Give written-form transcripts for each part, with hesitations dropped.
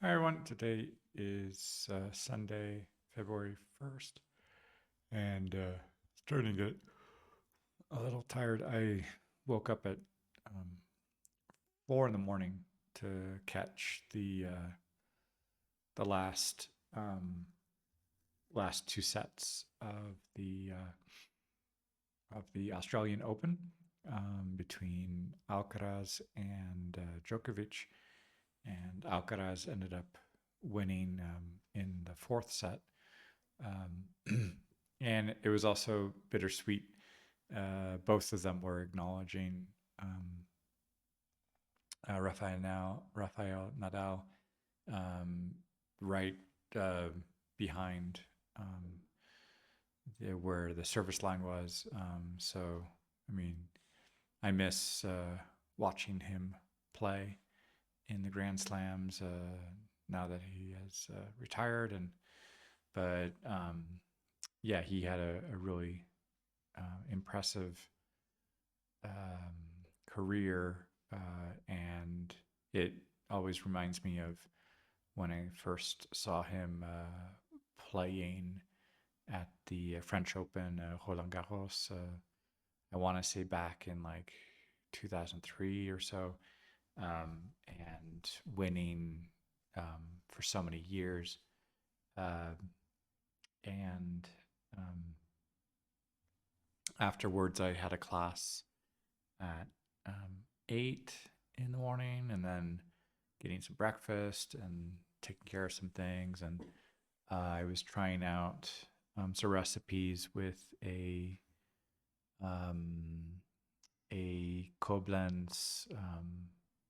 Hi everyone, today is Sunday, February 1st, and starting to get a little tired. I woke up at um, 4 in the morning to catch the last two sets of the Australian Open between Alcaraz and Djokovic, and Alcaraz ended up winning in the fourth set. And it was also bittersweet. Both of them were acknowledging Rafael Nadal um, right uh, behind where the service line was. So, I mean, I miss watching him play in the Grand Slams now that he has retired. But yeah, he had a really impressive career, and it always reminds me of when I first saw him playing at the French Open, Roland Garros. I want to say back in like 2003 or so, and winning for so many years. Uh, and Afterwards, I had a class at 8 in the morning, and then getting some breakfast and taking care of some things. And I was trying out some recipes with um, a Koblenz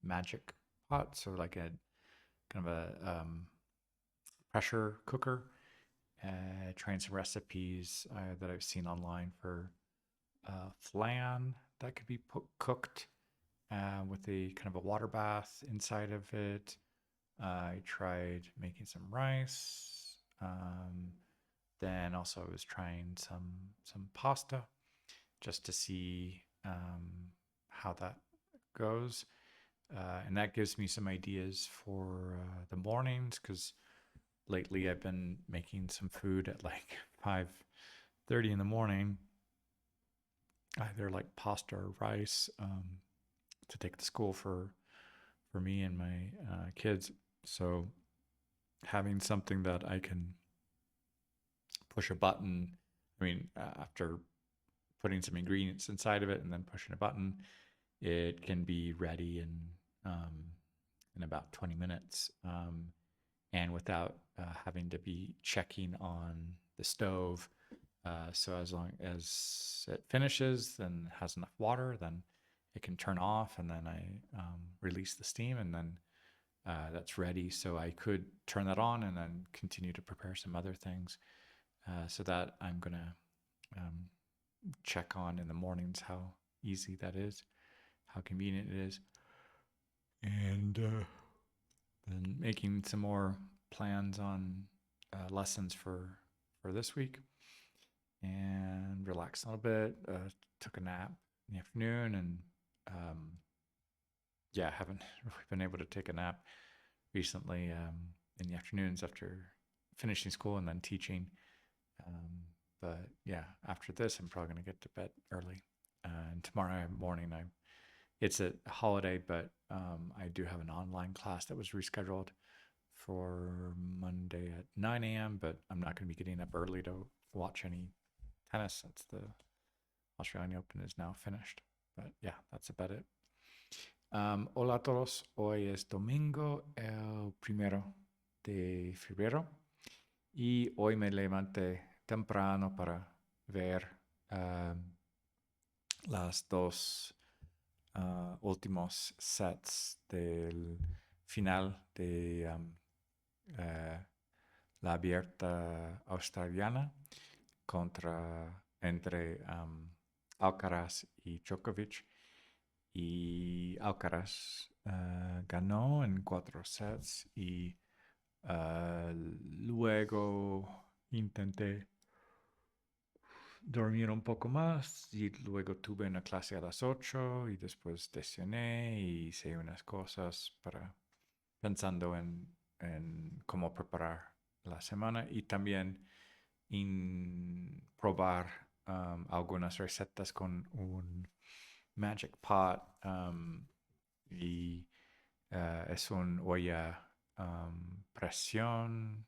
magic pot, so like a kind of a pressure cooker. Trying some recipes that I've seen online for flan that could be cooked with a kind of a water bath inside of it. I tried making some rice. Then also I was trying some pasta just to see how that goes, and that gives me some ideas for the mornings because lately I've been making some food at like 5:30 in the morning, either like pasta or rice to take to school for me and my kids. So having something that I can push a button. I mean, after putting some ingredients inside of it and then pushing a button, it can be ready in about 20 minutes, and without having to be checking on the stove. So as long as it finishes, then has enough water, then it can turn off, and then I release the steam, and then that's ready. So I could turn that on and then continue to prepare some other things. So that I'm gonna um, check on in the mornings how easy that is, how convenient it is, and then making some more plans on lessons for this week, and relax a little bit. Took a nap in the afternoon, and um, yeah, haven't really been able to take a nap recently in the afternoons after finishing school and then teaching. But yeah, after this, I'm probably going to get to bed early. And tomorrow morning, it's a holiday, but I do have an online class that was rescheduled for Monday at 9 a.m. But I'm not going to be getting up early to watch any tennis since the Australian Open is now finished. But yeah, that's about it. Hola a todos. Hoy es domingo, el 1 de febrero. Y hoy me levanté temprano para ver las dos últimos sets del final de eh, la abierta australiana entre Alcaraz y Djokovic. Y Alcaraz ganó en 4 sets y luego intenté dormir un poco más y luego tuve una clase a las 8 y después desayuné y hice unas cosas para pensando en en cómo preparar la semana y también en probar algunas recetas con un Magic Pot y es una olla presión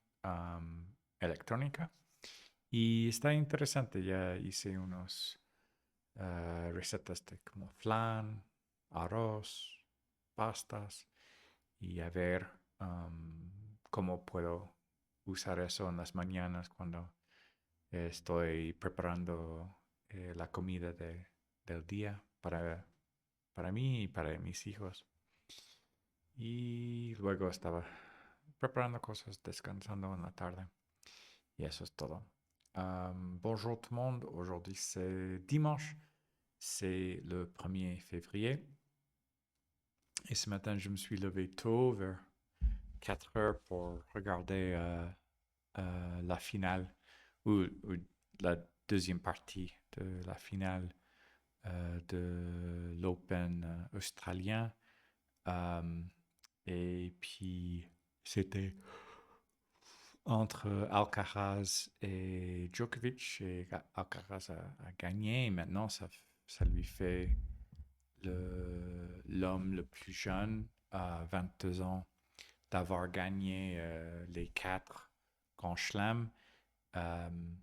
electrónica y está interesante. Ya hice unos recetas de como flan, arroz, pastas y a ver cómo puedo usar eso en las mañanas cuando estoy preparando la comida del día para mí y para mis hijos. Y luego estaba preparando cosas, descansando en la tarde. Et eso es todo. Bonjour tout le monde. Aujourd'hui, c'est dimanche. C'est le 1er février. Et ce matin, je me suis levé tôt, vers 4 heures, pour regarder la finale, ou la deuxième partie de la finale de l'Open australien. Et puis, c'était entre Alcaraz et Djokovic. Et Alcaraz a gagné. Et maintenant, ça lui fait l'homme le plus jeune à 22 ans d'avoir gagné les 4 Grands Chelems. Euh,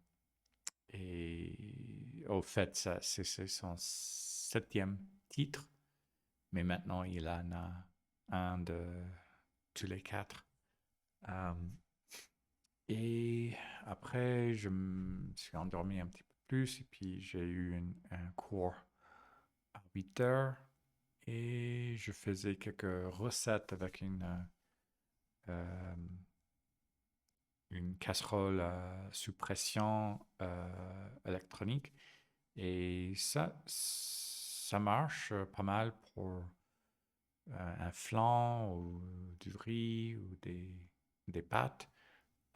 et au fait, c'est son 7e titre. Mais maintenant, il en a un de tous les 4. Et après, je me suis endormi un petit peu plus. Et puis, j'ai eu un cours à 8 heures. Et je faisais quelques recettes avec une casserole sous pression électronique. Et ça marche pas mal pour un flan ou du riz ou des pâtes.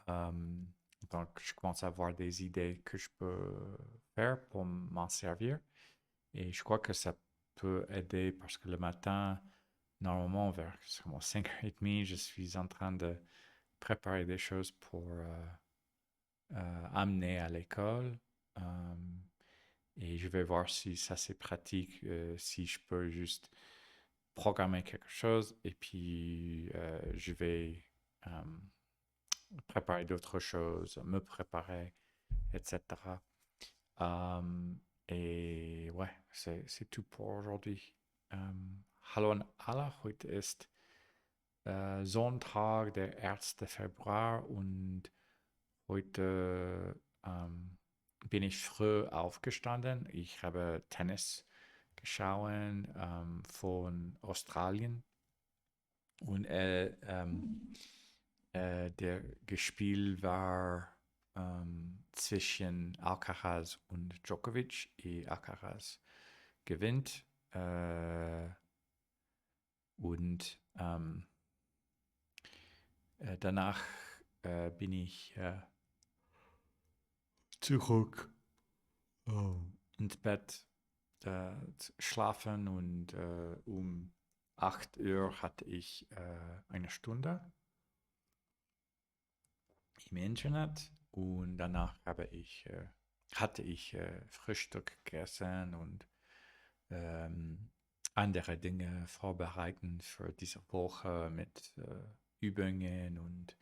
Donc, je commence à avoir des idées que je peux faire pour m'en servir. Et je crois que ça peut aider parce que le matin, normalement, vers 5h30, je suis en train de préparer des choses pour amener à l'école. Et je vais voir si ça c'est pratique, si je peux juste programmer quelque chose et puis je vais préparer d'autres choses, me préparer, etc. Et ouais, c'est tout pour aujourd'hui. Hallo an alle, heute ist Sonntag, der 1. Februar und heute bin ich früh aufgestanden. Ich habe Tennis geschaut von Australien und der Gespiel war zwischen Alcaraz und Djokovic. Alcaraz gewinnt und danach bin ich zurück ins Bett schlafen und um 8 Uhr hatte ich eine Stunde im Internet und danach hatte ich Frühstück gegessen und andere Dinge vorbereiten für diese Woche mit Übungen und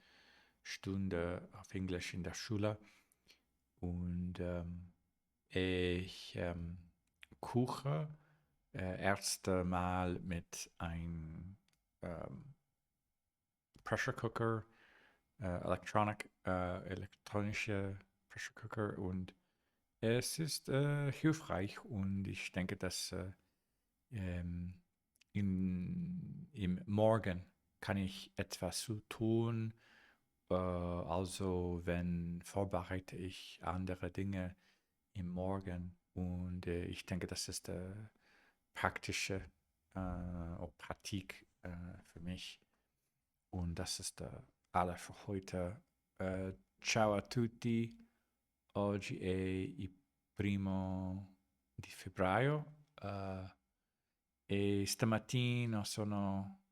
Stunde auf Englisch in der Schule. Und ich koche erste Mal mit einem Pressure Cooker, elektronische Pressure Cooker und es ist hilfreich und ich denke, dass im Morgen kann ich etwas zu tun. Also wenn vorbereite ich andere Dinge im Morgen und ich denke, das ist praktische Praktik für mich und das ist alle für heute. Ciao a tutti, oggi è il 1 di febbraio e stamattina sono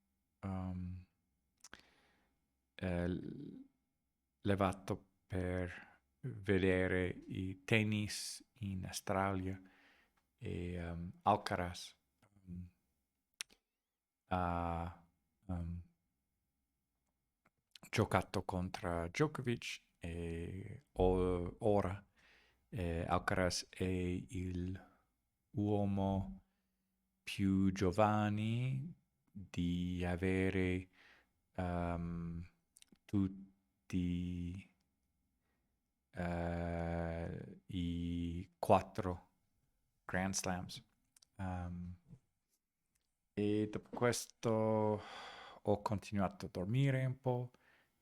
levato per vedere i tennis in Australia e Alcaraz um, ha giocato contro Djokovic e ora Alcaraz è il uomo più giovane di avere tutti i 4 Grand Slams. E dopo questo ho continuato a dormire un po'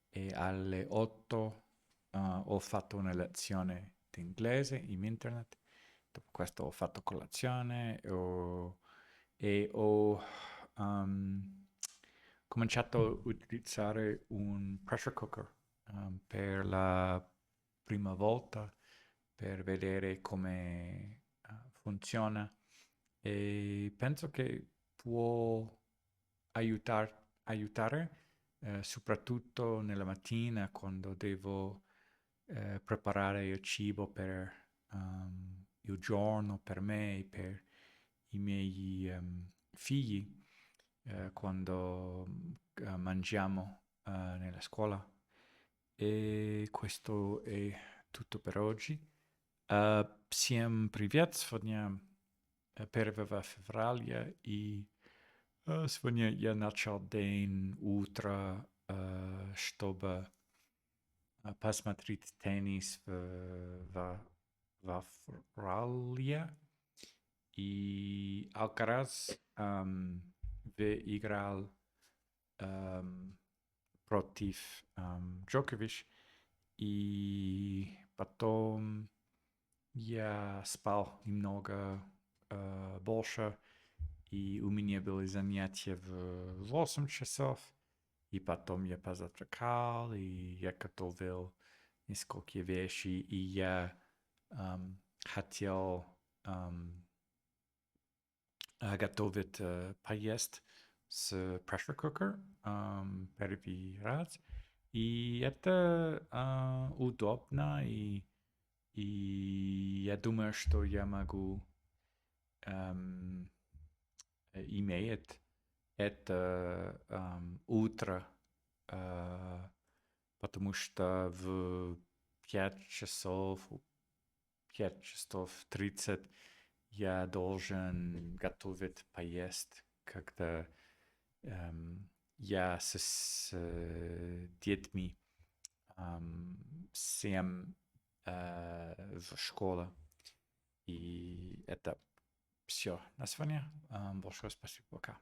e alle 8 ho fatto una lezione di inglese in internet. Dopo questo ho fatto colazione e ho cominciato a utilizzare un pressure cooker per la prima volta per vedere come funziona e penso che può aiutare soprattutto nella mattina quando devo preparare il cibo per il giorno, per me e per i miei figli, quando mangiamo nella scuola. И questo è tutto per oggi. Всем привет! Сегодня 1 февраля, и сегодня я начал день утро, чтобы посмотреть теннис в Австралии. И Алкараз выиграл против Джокович. И потом я спал немного больше, и у меня были занятия в 8 часов, и потом я позавтракал, и я готовил несколько вещей, и я хотел готовить поесть с pressure cooker первый раз. И это удобно, и я думаю, что я могу иметь это утро, потому что в 5 часов, 5 часов 30 я должен готовить поесть, когда я с детьми 7 в школе. И это все на сегодня. Большое спасибо. Пока.